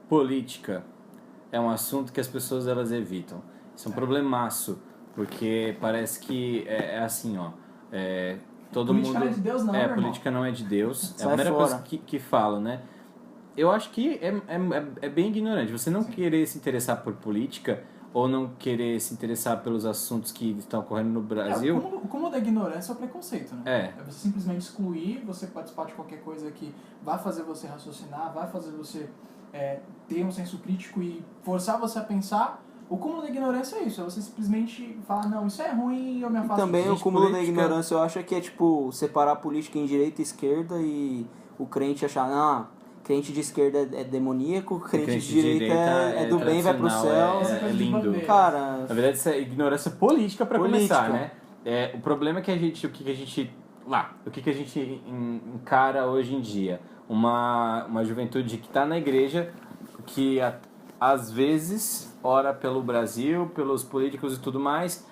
política é um assunto que as pessoas elas evitam. Isso é um problemaço, porque parece que é assim, ó. Todo política mundo, não é de Deus, não, meu irmão. política não é de Deus. É a Sai primeira fora. coisa que falam, né? Eu acho que é bem ignorante. Você não querer se interessar por política ou não querer se interessar pelos assuntos que estão ocorrendo no Brasil. O cúmulo da ignorância é o preconceito, né? É. Você simplesmente excluir, você participar de qualquer coisa que vai fazer você raciocinar, vai fazer você ter um senso crítico e forçar você a pensar. O cúmulo da ignorância é isso, é você simplesmente falar, não, isso é ruim e eu me afasto Também disso. o cúmulo da política- ignorância eu acho que é tipo separar a política em direita e esquerda e o crente achar, não, crente de esquerda é demoníaco, crente de direita é do bem, vai pro céu. É lindo. Cara, Na verdade, isso é ignorância política para Política. começar, né? O problema é que o que a gente encara hoje em dia? Uma juventude que está na igreja, que às vezes ora pelo Brasil, pelos políticos e tudo mais,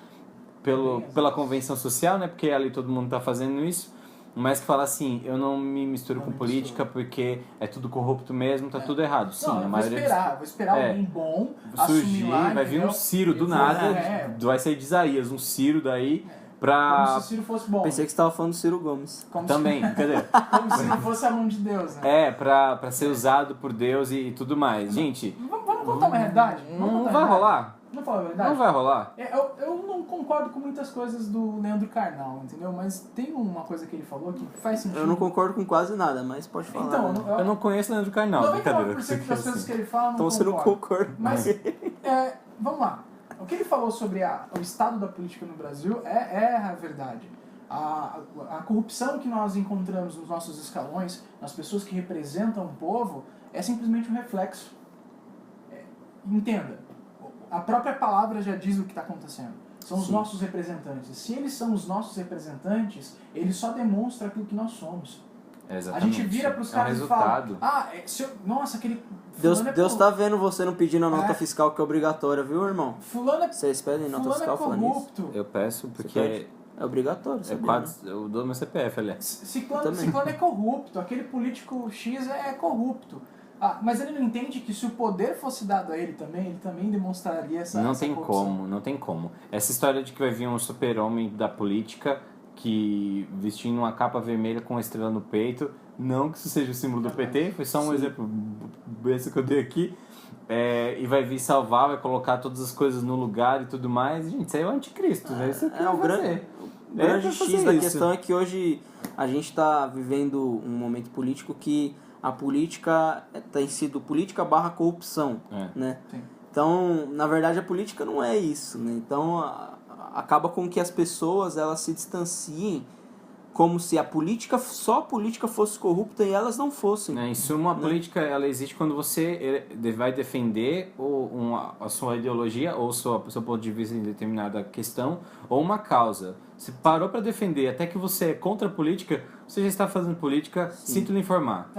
pela convenção social, né? Porque ali todo mundo está fazendo isso. Mas que fala assim, eu não me misturo com política porque é tudo corrupto mesmo, tá tudo errado. Sim, Não, a eu maioria vou esperar alguém bom surgir, assumir lá, vai vir entendeu? um Ciro do E nada, vou- vai sair de Isaías, um Ciro daí Como pra... se o Ciro fosse bom. pensei que você tava falando do Ciro Gomes. Como Também, cadê? Como se não fosse a mão de Deus, né? Pra ser usado por Deus e tudo mais. Gente, Vamos contar uma realidade? Vamos não contar uma vai realidade? rolar. Vamos falar a verdade? Não vai rolar. Eu não concordo com muitas coisas do Leandro Carnal, entendeu? Mas tem uma coisa que ele falou que faz sentido. Eu não concordo com quase nada, mas pode falar. Então, né? Eu não conheço Leandro Carnal, brincadeira. 99% das coisas que ele fala eu não Então você não concordo. concorda. Mas, vamos lá. O que ele falou sobre o estado da política no Brasil é a verdade. A corrupção que nós encontramos nos nossos escalões, nas pessoas que representam o povo, é simplesmente um reflexo. Entenda, a própria palavra já diz o que está acontecendo. São os nossos representantes. Se eles são os nossos representantes, eles só demonstram aquilo que nós somos. Exatamente. A gente vira para os caras e fala, nossa, aquele fulano Deus tá vendo você não pedindo a nota fiscal que é obrigatória, viu, irmão? fulano Vocês pedem nota fulano fiscal é falando isso? corrupto. Eu peço Você porque pede? É obrigatório, sabia, né? eu dou meu CPF, aliás. Ciclano Também. é corrupto, aquele político X é corrupto. Mas ele não entende que se o poder fosse dado a ele também demonstraria essa Não essa tem corrupção. como, não tem como. Essa história de que vai vir um super-homem da política que vestindo uma capa vermelha com uma estrela no peito, não que isso seja o símbolo do PT, foi só um exemplo esse que eu dei aqui, e vai vir salvar, vai colocar todas as coisas no lugar e tudo mais. Gente, isso aí é o anticristo, né? Isso é O grande X da questão é que hoje a gente está vivendo um momento político que a política tem sido política / corrupção, né? Sim. Então, na verdade, a política não é isso, né? Então, acaba com que as pessoas elas se distanciem como se só a política fosse corrupta e elas não fossem. Em suma, a política ela existe quando você vai defender a sua ideologia ou o seu ponto de vista em determinada questão ou uma causa. Se parou para defender até que você é contra a política, você já está fazendo política, sinto lhe informar.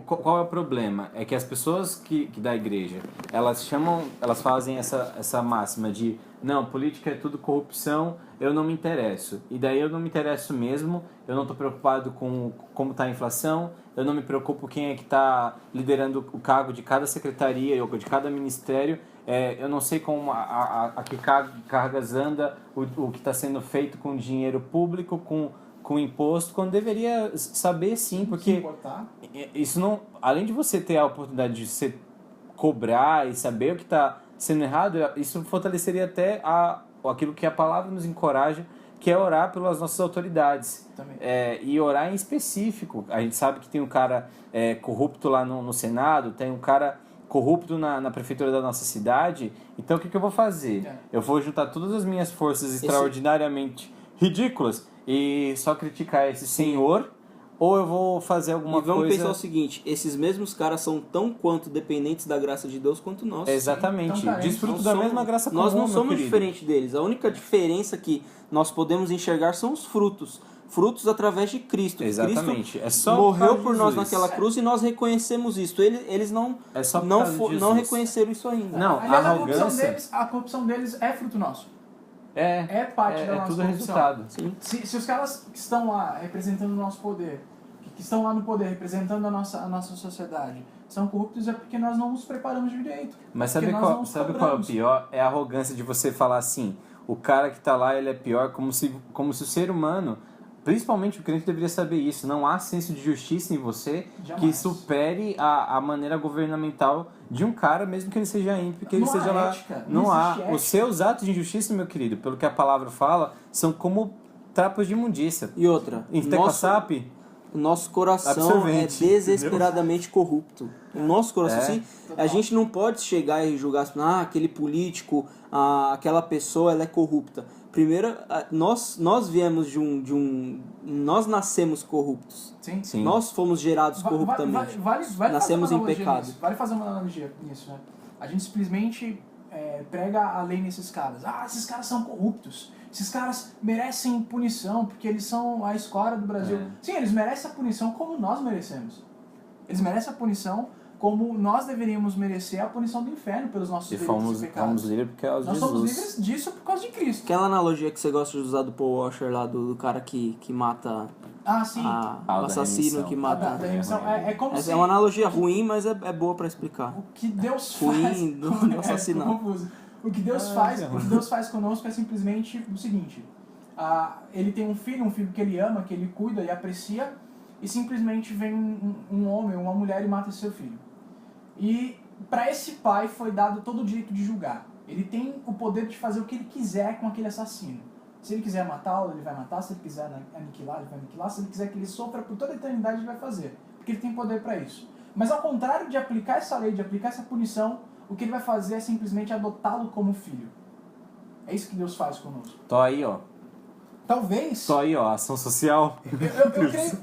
Qual é o problema? É que as pessoas que da igreja, elas fazem essa máxima de não, política é tudo corrupção, eu não me interesso. E daí eu não me interesso mesmo, eu não estou preocupado com como está a inflação, eu não me preocupo quem é que está liderando o cargo de cada secretaria ou de cada ministério, eu não sei como a que cargas anda, o que está sendo feito com dinheiro público, com imposto, quando deveria saber sim, porque isso não, além de você ter a oportunidade de você cobrar e saber o que está sendo errado, isso fortaleceria até aquilo que a palavra nos encoraja, que é orar pelas nossas autoridades. E orar em específico. A gente sabe que tem um cara corrupto lá no Senado, tem um cara corrupto na prefeitura da nossa cidade, então o que eu vou fazer? Eu vou juntar todas as minhas forças extraordinariamente ridículas e só criticar esse senhor, ou eu vou fazer alguma coisa... E vamos pensar o seguinte, esses mesmos caras são tão quanto dependentes da graça de Deus quanto nós. Exatamente, desfruto da mesma graça comum, nós não somos querido. diferentes deles, a única diferença que nós podemos enxergar são os frutos através de Cristo. Exatamente. Cristo morreu por nós naquela cruz e nós reconhecemos isso. Eles não reconheceram isso ainda. Não, a corrupção deles é fruto nosso. É parte da nossa tudo corrupção. resultado. Sim. Se os caras que estão lá representando o nosso poder, que que estão lá no poder, representando a nossa sociedade, são corruptos é porque nós não nos preparamos direito. Mas sabe qual é o pior? É a arrogância de você falar assim, o cara que tá lá, ele é pior, como se o ser humano, principalmente o crente, deveria saber isso. Não há senso de justiça em você que supere a maneira governamental de um cara, mesmo que ele seja ímpio, que ele seja lá. Não há. Os seus atos de injustiça, meu querido, pelo que a palavra fala, são como trapos de imundícia. E outra, o nosso coração é desesperadamente corrupto. O nosso coração, assim, a gente não pode chegar e julgar assim, aquele político, aquela pessoa, ela é corrupta. Primeiro, nós viemos nós nascemos corruptos. Sim. Nós fomos gerados corruptamente. Nascemos em pecado. Vale fazer uma analogia nisso, né? A gente simplesmente prega a lei nesses caras. Esses caras são corruptos. Esses caras merecem punição porque eles são a escória do Brasil. Sim, eles merecem a punição como nós merecemos. Eles merecem a punição como nós deveríamos merecer a punição do inferno pelos nossos delitos e pecados. Fomos livres por causa de Jesus. Nós somos livres disso por causa de Cristo. Aquela analogia que você gosta de usar do Paul Washer lá, do cara que mata... Sim. O assassino que mata... É como se... É uma analogia ruim, mas é boa pra explicar. O que Deus faz... Ruim do assassinato. O que Deus faz conosco é simplesmente o seguinte. Ele tem um filho que ele ama, que ele cuida e aprecia, e simplesmente vem um homem ou uma mulher e mata seu filho. E para esse pai foi dado todo o direito de julgar. Ele tem o poder de fazer o que ele quiser com aquele assassino. Se ele quiser matá-lo, ele vai matar. Se ele quiser aniquilar, ele vai aniquilar. Se ele quiser que ele sofra por toda a eternidade, ele vai fazer. Porque ele tem poder para isso. Mas ao contrário de aplicar essa lei, de aplicar essa punição, o que ele vai fazer é simplesmente adotá-lo como filho. É isso que Deus faz conosco. Tô aí, ó. Talvez... Só aí, ó, ação social.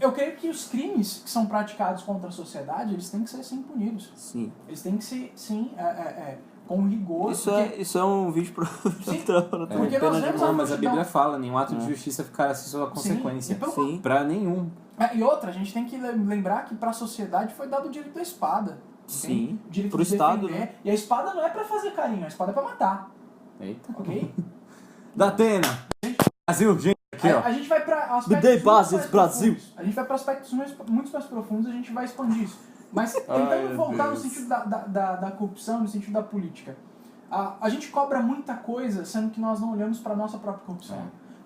Eu creio que os crimes que são praticados contra a sociedade, eles têm que ser, sim, punidos. Sim. Eles têm que ser, sim, com rigor. Isso é um vídeo para porque nós vemos mas a Bíblia fala, nenhum ato de justiça ficará sem sua consequência. Sim. Pra nenhum. E outra, a gente tem que lembrar que para a sociedade foi dado o direito da espada. Sim, o direito pro de Estado. Defender. Né? E a espada não é para fazer carinho, a espada é para matar. Eita. Ok? Datena! Brasil, gente, aqui, ó. A gente vai para aspectos A gente vai para aspectos muito mais profundos, a gente vai expandir isso. Mas tentando voltar no sentido da corrupção, no sentido da política. A gente cobra muita coisa, sendo que nós não olhamos para a nossa própria corrupção.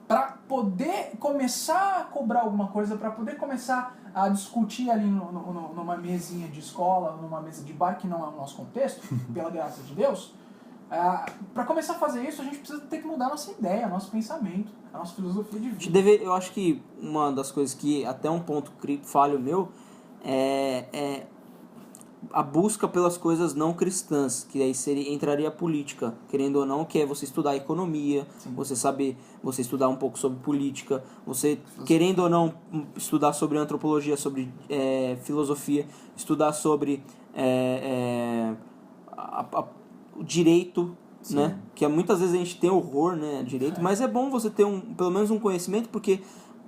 Para poder começar a cobrar alguma coisa, para poder começar a discutir ali numa mesinha de escola, numa mesa de bar, que não é o nosso contexto, pela graça de Deus, para começar a fazer isso, a gente precisa ter que mudar a nossa ideia, nosso pensamento, a nossa filosofia de vida. Eu acho que uma das coisas que, até um ponto falho meu, é a busca pelas coisas não cristãs, que aí entraria a política, querendo ou não, que é você estudar economia, você estudar um pouco sobre política, você, querendo ou não, estudar sobre antropologia, sobre filosofia, estudar sobre o direito, né? Que muitas vezes a gente tem horror, né, direito, mas é bom você ter pelo menos um conhecimento, porque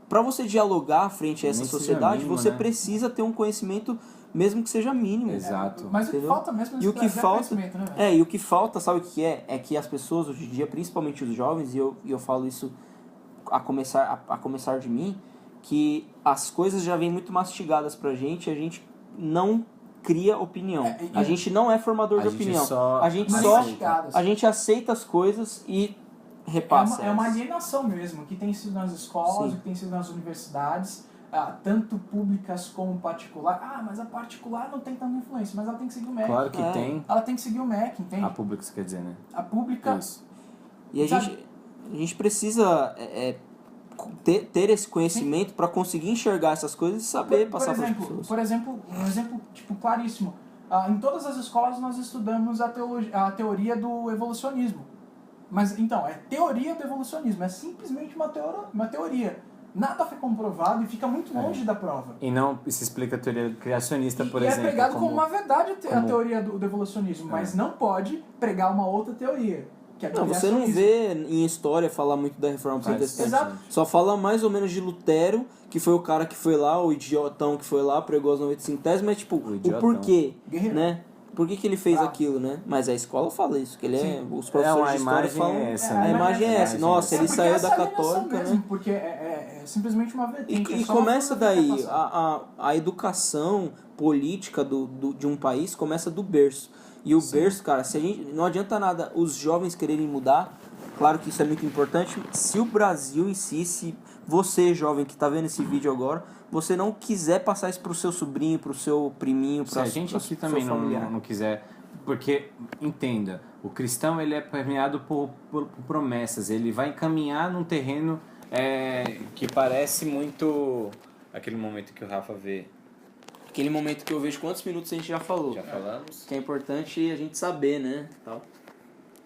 para você dialogar frente a essa sociedade, mínimo, você precisa ter um conhecimento, mesmo que seja mínimo. Exato. Mas o que falta mesmo e o que falta, né, e o que falta, sabe o que é? É que as pessoas hoje em dia, principalmente os jovens, e eu falo isso a começar de mim, que as coisas já vêm muito mastigadas pra gente, e a gente não cria opinião. A gente não é formador de opinião. A gente aceita as coisas e repassa. É uma alienação mesmo, que tem sido nas escolas, que tem sido nas universidades, tanto públicas como particular. Mas a particular não tem tanta influência, mas ela tem que seguir o MEC. Claro que tem. Ela tem que seguir o MEC, entende? A pública, você quer dizer, né? A pública... Isso. E a gente precisa ter esse conhecimento para conseguir enxergar essas coisas e saber passar para as pessoas. Por exemplo, um exemplo claríssimo. Em todas as escolas nós estudamos a teoria do evolucionismo. Mas, então, é teoria do evolucionismo. É simplesmente uma teoria. Nada foi comprovado e fica muito longe da prova. E não se explica a teoria criacionista, por exemplo. E é pregado como uma verdade a teoria do evolucionismo, mas não pode pregar uma outra teoria. Que é você não vê em história falar muito da reforma protestante. Exato. Só fala mais ou menos de Lutero, que foi o cara que foi lá, o idiotão que foi lá, pregou as 95 teses, mas tipo, o porquê, né? por que ele fez aquilo, né? Mas a escola fala isso, que ele os É, professores uma de história imagem falam, é essa, a né? imagem é essa. Nossa, ele porque saiu essa da é a alienação católica, mesmo, né? porque é simplesmente uma vertente. E é só uma começa forma de daí, interpretação. a educação política de um país começa do berço. E o berço, cara, se a gente, não adianta nada os jovens quererem mudar, claro que isso é muito importante, se o Brasil em si, se você, jovem que está vendo esse vídeo agora, você não quiser passar isso pro seu sobrinho, pro seu priminho, Se a gente aqui também não quiser, porque entenda, o cristão ele é permeado por promessas, ele vai encaminhar num terreno que parece muito aquele momento que o Rafa vê. Aquele momento que eu vejo quantos minutos a gente já falou. Já falamos? Que é importante a gente saber, né? Tal.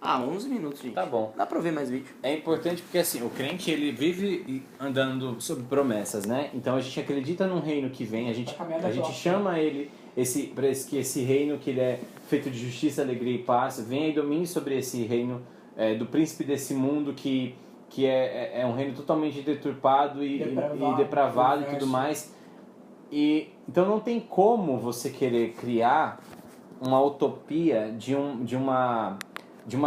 11 minutos, gente. Tá bom. Dá pra ver mais vídeo. É importante porque assim, o crente ele vive andando sobre promessas, né? Então a gente acredita num reino que vem, a gente chama ele que esse reino que ele é feito de justiça, alegria e paz, venha e domine sobre esse reino do príncipe desse mundo que é um reino totalmente deturpado e depravado e tudo mais. E então não tem como você querer criar uma utopia de uma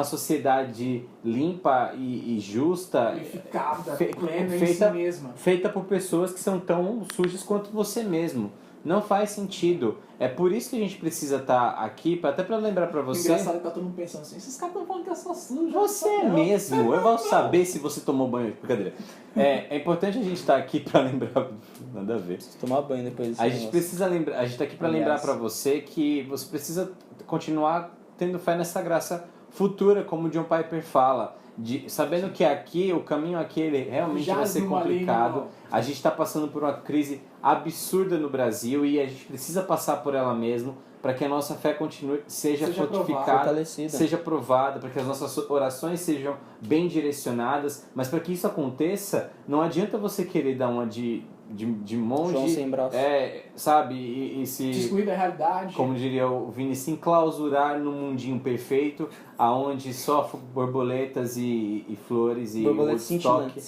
sociedade limpa e justa, Purificada, plena em si mesma. feita por pessoas que são tão sujas quanto você mesmo. Não faz sentido. É por isso que a gente precisa estar aqui, até para lembrar para você. Engraçado que tá todo mundo pensando assim, esses caras estão falando que eu sou sujo. Você mesmo, eu vou saber se você tomou banho. Brincadeira. É importante a gente estar aqui para lembrar. Nada a ver. Preciso tomar banho depois disso. A gente precisa lembrar, a gente tá aqui para lembrar para você que você precisa continuar tendo fé nessa graça futura, como o John Piper fala, sabendo que aqui, o caminho aqui, ele realmente vai ser complicado. A gente está passando por uma crise absurda no Brasil e a gente precisa passar por ela mesmo para que a nossa fé continue, seja fortificada, seja provada, para que as nossas orações sejam bem direcionadas. Mas para que isso aconteça, não adianta você querer dar uma de monge, João sem braço. sabe, e se descuida da realidade, como diria o Vini, se enclausurar num mundinho perfeito, aonde só borboletas e flores e Woodstock,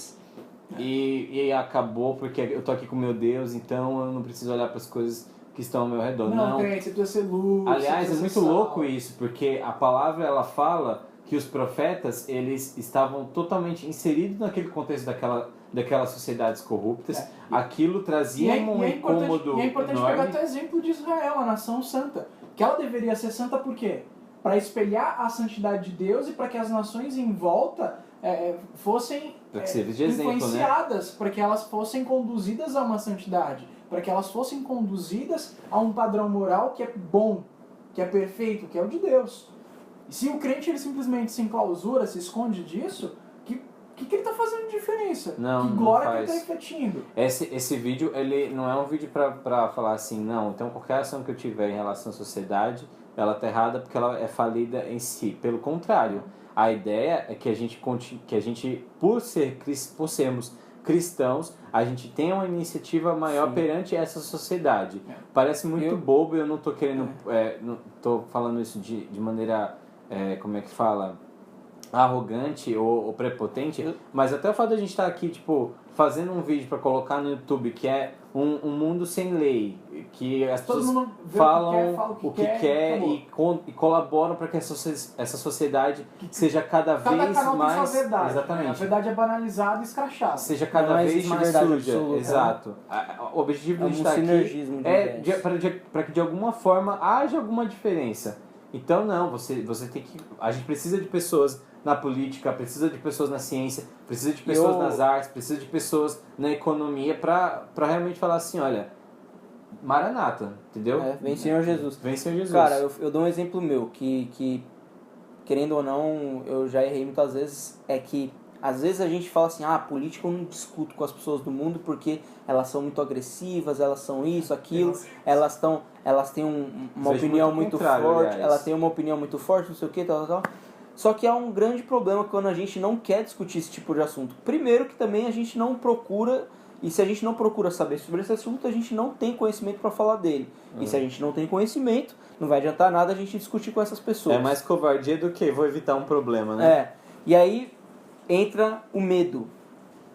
e acabou porque eu tô aqui com meu Deus, então eu não preciso olhar para as coisas que estão ao meu redor. Não, crente, você precisa ser luz. Aliás, é muito louco isso, porque a palavra ela fala que os profetas eles estavam totalmente inseridos naquele contexto daquelas sociedades corruptas. Aquilo trazia um incômodo. E é importante enorme. pegar até o exemplo de Israel, a nação santa. Que ela deveria ser santa por quê? Para espelhar a santidade de Deus e para que as nações em volta fossem influenciadas, para que elas fossem conduzidas a uma santidade, para que elas fossem conduzidas a um padrão moral que é bom, que é perfeito, que é o de Deus. E se o crente ele simplesmente se enclausura, se esconde disso, o que ele está fazendo de diferença? Não, que glória não que ele está refletindo? Esse vídeo, ele não é um vídeo para falar assim, não, então qualquer ação que eu tiver em relação à sociedade, ela está errada porque ela é falida em si. Pelo contrário, a ideia é que a gente por sermos cristãos, a gente tenha uma iniciativa maior perante essa sociedade. Parece muito bobo, eu não estou querendo, não estou falando isso de maneira, como é que fala, arrogante ou prepotente, mas até o fato de a gente estar aqui, tipo, fazendo um vídeo para colocar no YouTube que é um mundo sem lei, que as pessoas falam o que quer e colaboram para que essa sociedade seja cada vez mais... Verdade, exatamente. A verdade é banalizada e escrachada. Seja cada vez mais suja. Absoluta, exato. O objetivo de estar aqui para que de alguma forma haja alguma diferença. Então não, você tem que... A gente precisa de pessoas na política, precisa de pessoas na ciência, precisa de pessoas nas artes, precisa de pessoas na economia para realmente falar assim, olha, Maranata, entendeu? Vem Senhor Jesus. Vem Senhor Jesus. Cara, eu dou um exemplo meu, que querendo ou não, eu já errei muitas vezes, é que às vezes a gente fala assim, política eu não discuto com as pessoas do mundo porque elas são muito agressivas, elas são isso, aquilo, elas têm uma opinião muito forte, ela tem uma opinião muito forte, não sei o que, tal. Só que há um grande problema quando a gente não quer discutir esse tipo de assunto. Primeiro que também a gente não procura, e se a gente não procura saber sobre esse assunto, a gente não tem conhecimento para falar dele. E se a gente não tem conhecimento, não vai adiantar nada a gente discutir com essas pessoas. É mais covardia do que vou evitar um problema, né? E aí entra o medo.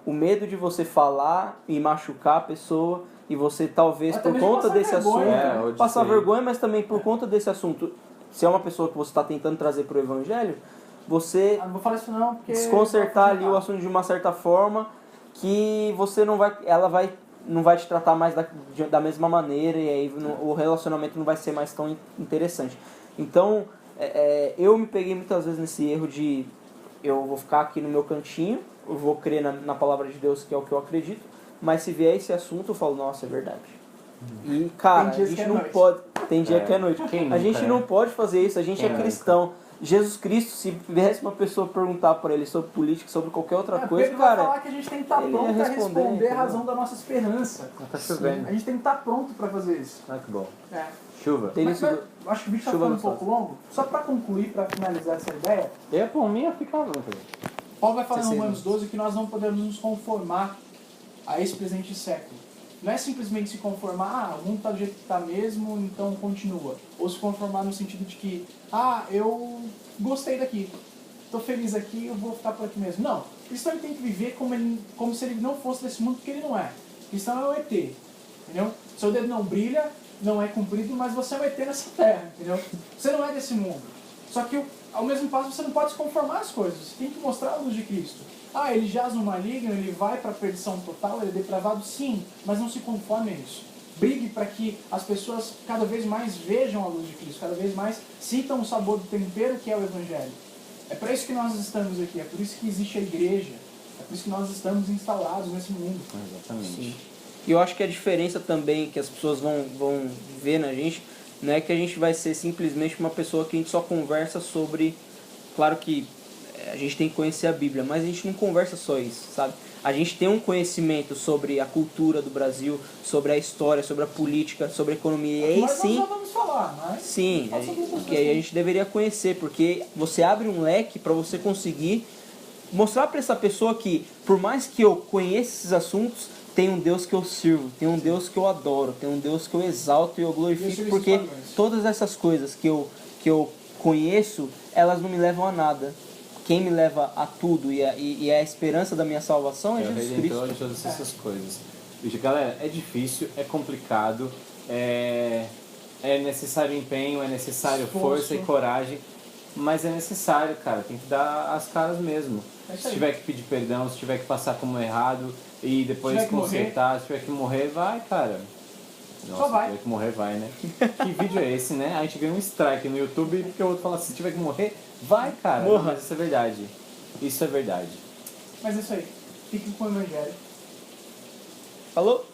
O medo de você falar e machucar a pessoa, e você talvez por conta desse assunto, passar vergonha, mas também por conta desse assunto, se é uma pessoa que você está tentando trazer para o evangelho, você Não vou falar isso não, porque... desconcertar ali o assunto de uma certa forma que você não vai, não vai te tratar mais da mesma maneira e aí o relacionamento não vai ser mais tão interessante. Então, eu me peguei muitas vezes nesse erro de eu vou ficar aqui no meu cantinho, eu vou crer na palavra de Deus, que é o que eu acredito, mas se vier esse assunto eu falo, nossa, é verdade. E, cara, a gente não pode... Tem dia que é noite. A gente não pode fazer isso, a gente é cristão. Jesus Cristo, se viesse uma pessoa perguntar para ele sobre política, sobre qualquer outra coisa, Pedro cara... vai falar que a gente tem que estar pronto para responder a razão da nossa esperança. Tá chovendo. A gente tem que estar pronto para fazer isso. Ah, que bom. É. Chuva. Mas, acho que o vídeo está ficando um pouco longo. Só para concluir, para finalizar essa ideia, Por mim, eu ficava. Paulo vai falar em Romanos 12 que nós não podemos nos conformar a esse presente século. Não é simplesmente se conformar, o mundo está do jeito que está mesmo, então continua. Ou se conformar no sentido de que, eu gostei daqui, estou feliz aqui, eu vou ficar por aqui mesmo. Não, o cristão tem que viver como se ele não fosse desse mundo, porque ele não é. O cristão é o ET, entendeu? Seu dedo não brilha, não é comprido, mas você é um ET nessa terra, entendeu? Você não é desse mundo. Só que, ao mesmo passo, você não pode se conformar às coisas, você tem que mostrar a luz de Cristo. Ele jaz no maligno, ele vai para a perdição total, ele é depravado, sim, mas não se conforme a isso. Brigue para que as pessoas cada vez mais vejam a luz de Cristo, cada vez mais sintam o sabor do tempero que é o Evangelho. É para isso que nós estamos aqui, é por isso que existe a igreja, é por isso que nós estamos instalados nesse mundo. Exatamente. Sim. E eu acho que a diferença também que as pessoas vão ver na gente, não é que a gente vai ser simplesmente uma pessoa que a gente só conversa sobre... Claro que a gente tem que conhecer a Bíblia, mas a gente não conversa só isso, sabe? A gente tem um conhecimento sobre a cultura do Brasil, sobre a história, sobre a política, sobre a economia. E aí Mas sim, nós já vamos falar, mas... sim, que aí a gente deveria conhecer, porque você abre um leque para você conseguir mostrar para essa pessoa que, por mais que eu conheça esses assuntos, tem um Deus que eu sirvo, tem um Deus que eu adoro, tem um Deus que eu exalto e eu glorifico, porque todas essas coisas que eu conheço, elas não me levam a nada. Quem me leva a tudo e a esperança da minha salvação é Jesus Cristo. De todas essas coisas. Galera, é difícil, é complicado, é necessário empenho, é necessário força e coragem, mas é necessário, cara, tem que dar as caras mesmo. Se tiver que pedir perdão, se tiver que passar como errado e depois consertar, se tiver que morrer, vai, cara. Nossa, só vai. Se tiver que morrer, vai, né? Que vídeo é esse, né? A gente ganhou um strike no YouTube porque o outro fala assim, se tiver que morrer, vai, cara. Não, mas isso é verdade. Isso é verdade. Mas é isso aí. Fiquem com o Evangelho. Falou?